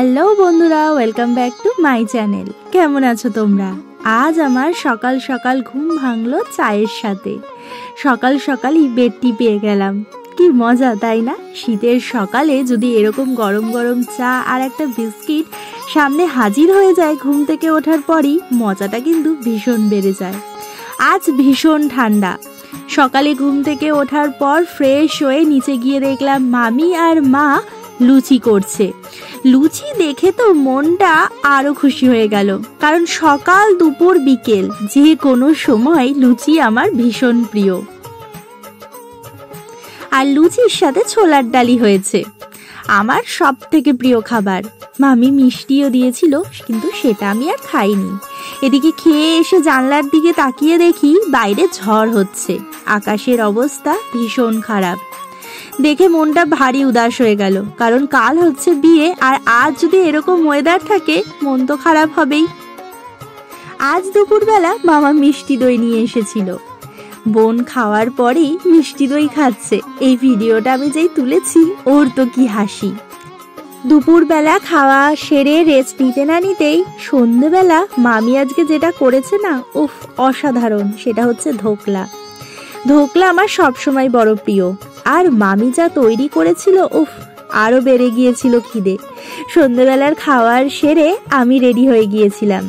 Hello বন্ধুরা, welcome back to my channel. কেমন আছো তোমরা? আজ আমার সকাল সকাল ঘুম ভাঙলো চায়ের সাথে। সকাল সকালই বেডটি পেয়ে গেলাম। কি মজা তাই না? শীতের সকালে যদি এরকম গরম গরম চা আর একটা বিস্কিট সামনে হাজির হয়ে যায় ঘুম থেকে ওঠার পরই, মজাটা কিন্তু ভীষণ বেড়ে যায়। আজ ভীষণ ঠান্ডা। সকালে ঘুম থেকে ওঠার পর ফ্রেশ হয়ে নিচে গিয়ে দেখলাম মামি আর মা লুচি করছে। লুচি দেখে তো মনটা আরো খুশি হয়ে গেল, কারণ সকাল দুপুর বিকেল যে কোনো সময় লুচি আমার ভীষণ প্রিয়। আর লুচির সাথে ছোলার ডালি হয়েছে, আমার সব থেকে প্রিয় খাবার। মামি মিষ্টিও দিয়েছিল, কিন্তু সেটা আমি আর খাইনি। এদিকে খেয়ে এসে জানলার দিকে তাকিয়ে দেখি বাইরে ঝড় হচ্ছে, আকাশের অবস্থা ভীষণ খারাপ। দেখে মনটা ভারী উদাস হয়ে গেল, কারণ কাল হচ্ছে বিয়ে, আর আজ যদি এরকম ওয়েদার থাকে মন তো খারাপ হবেই। আজ দুপুরবেলা মামা মিষ্টি দই নিয়ে এসেছিল। বোন খাওয়ার পরেই মিষ্টি দই খাচ্ছে। এই ভিডিওটা আমি যেই তুলেছি, ওর তো কি হাসি। দুপুরবেলা খাওয়া সেরে রেস্ট নিতে না নিতেই সন্ধেবেলা মামি আজকে যেটা করেছে না, উফ অসাধারণ। সেটা হচ্ছে ধোকলা। ধোকলা আমার সবসময় বড় প্রিয়, আর মামি যা তৈরি করেছিল, উফ আরো বেড়ে গিয়েছিল খিদে। সন্ধেবেলার খাওয়ার সেরে আমি রেডি হয়ে গিয়েছিলাম।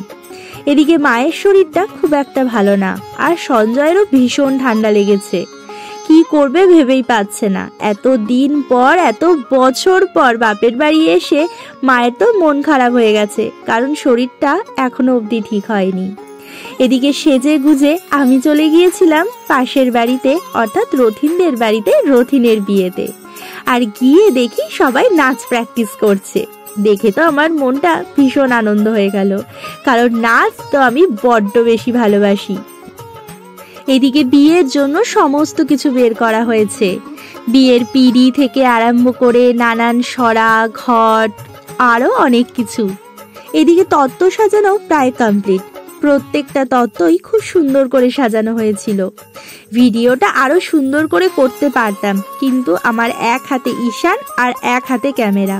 এদিকে মায়ের শরীরটা খুব একটা ভালো না, আর সঞ্জয়েরও ভীষণ ঠান্ডা লেগেছে। কি করবে ভেবেই পাচ্ছে না। এত দিন পর, এত বছর পর বাপের বাড়ি এসে মায়ের তো মন খারাপ হয়ে গেছে, কারণ শরীরটা এখনো অবধি ঠিক হয়নি। এদিকে সেজে গুজে আমি চলে গিয়েছিলাম পাশের বাড়িতে, অর্থাৎ রথিনদের বাড়িতে, রথিনের বিয়েতে। আর গিয়ে দেখি সবাই নাচ প্র্যাকটিস করছে। দেখে তো আমার মনটা ভীষণ আনন্দ হয়ে গেল, কারণ নাচ তো আমি বড্ড বেশি ভালোবাসি। এদিকে বিয়ের জন্য সমস্ত কিছু বের করা হয়েছে। বিয়ের পিঁড়ি থেকে আরম্ভ করে নানান সরা, ঘট, আরো অনেক কিছু। এদিকে তত্ত্ব সাজানো প্রায় কমপ্লিট। প্রত্যেকটা তত্ত্বই খুব সুন্দর করে সাজানো হয়েছিল। ভিডিওটা আরো সুন্দর করে করতে পারতাম, কিন্তু আমার এক হাতে ঈশান আর এক হাতে ক্যামেরা।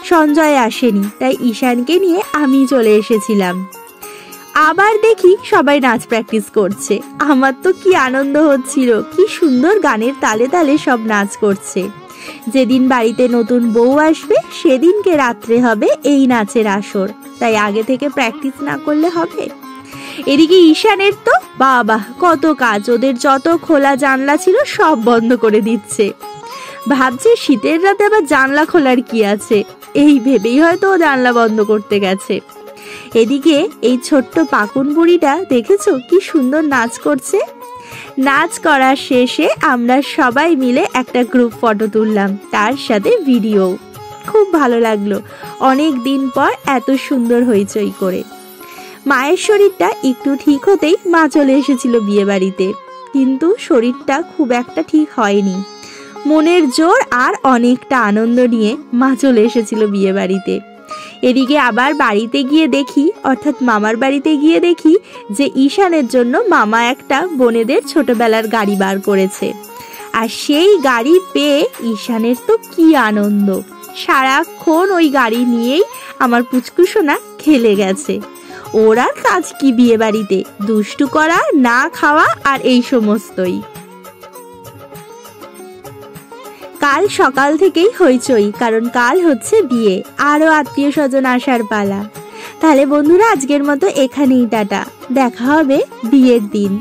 সঞ্জয় আসেনি, তাই ঈশানকে নিয়ে আমি চলে এসেছিলাম। আবার দেখি সবাই নাচ প্র্যাকটিস করছে। আমার তো কি আনন্দ হচ্ছিল, কি সুন্দর গানের তালে তালে সব নাচ করছে। যেদিন বাড়িতে নতুন বউ আসবে সেদিনকে রাত্রে হবে এই নাচের আসর, তাই আগে থেকে প্র্যাকটিস না করলে হবে? এদিকে ঈশানের তো বাবা কত কাজ, ওদের যত খোলা জানলা ছিল সব বন্ধ করে দিচ্ছে। ভাবছে শীতের রাতে আবার জানলা খোলার কি আছে, এই ভেবেই হয়তো ও জানলা বন্ধ করতে গেছে। এদিকে এই ছোট্ট পাকুন বুড়িটা দেখেছো কি সুন্দর নাচ করছে। নাচ করার শেষে আমরা সবাই মিলে একটা গ্রুপ ফটো তুললাম, তার সাথে ভিডিও। খুব ভালো লাগলো, অনেক দিন পর এত সুন্দর হইচই করে। মায়ের শরীরটা একটু ঠিক হতেই মা চলে এসেছিল বিয়ে বাড়িতে, কিন্তু শরীরটা খুব একটা ঠিক হয়নি। মনের জোর আর অনেকটা আনন্দ নিয়ে মা চলে এসেছিল বিয়ে বাড়িতে। এদিকে আবার বাড়িতে গিয়ে দেখি, অর্থাৎ মামার বাড়িতে গিয়ে দেখি যে ঈশানের জন্য মামা একটা বোনেদের ছোটবেলার গাড়ি বার করেছে। আর সেই গাড়ি পেয়ে ঈশানের তো কি আনন্দ। সারাক্ষণ ওই গাড়ি নিয়েই আমার পুচকুসোনা খেলে গেছে। ওর আর কাজ কি বিয়ে বাড়িতে? দুষ্টু করা, না খাওয়া, আর এই সমস্তই। কাল সকাল থেকেই হইচই, কারণ কাল হচ্ছে বিয়ে, আরো আত্মীয় স্বজন আসার পালা। তাহলে বন্ধুরা আজকের মতো এখানেই টাটা, দেখা হবে বিয়ের দিন।